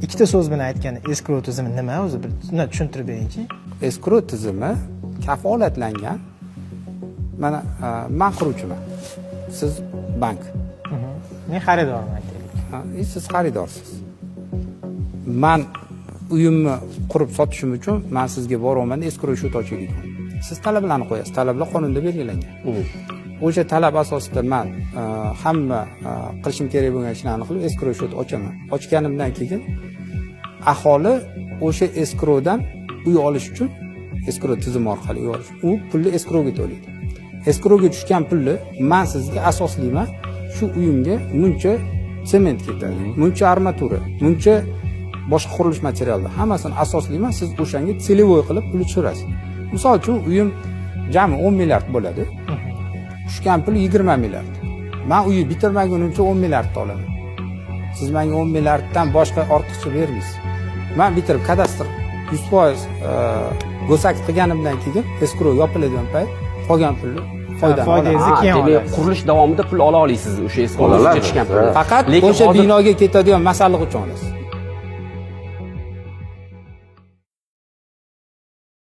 ikkita so'z bilan aytganda eskrov tizimi nima o'zi bir tushuntirib beringchi. Eskrov tizimi kafolatlangan. Mana men quruvchiman. Siz bank. Men xaridorman aytaylik. Siz xaridorsiz. Men uyimni qurib sotishim uchun men sizga boryapman, eskrov счет ochaylik. Siz talablarni qo'yasiz. Talablar qonunda belgilangan. O'sha talab asosida men hamma qilishim kerak bo'lgan ishlarni qilib eskrov счет ochaman. Ochganimdan keyin aholi o'sha eskrovdan uy olish uchun eskrov tizimi orqali uy olish. U pulni eskrovga to'laydi. Eskrovga tushgan pulni men sizga asoslayman. Shu uyimga muncha sement ketadi, muncha armatura, muncha boshqa qurilish materiallar hammasini asoslayman. Siz o'shanga целевой qilib pul tushirasiz. Misol uchun uyim jami 10 milliard bo'ladi. Tushgan pul 20 milliard. Men uyni bitirmagunimcha 10 milliardni olaman. Siz menga 10 milliarddan boshqa ortiqcha bermaysiz. Men bitirib kadastr 100% go'sak qilganimdan keyin eskrov yopiladigan payt qolgan pulni foydangizni keyin olasiz. Qurilish davomida pul ola olasiz o'sha eskrovga tushgan pulni. Faqat o'sha binoga ketadigan masalliq uchun olasiz.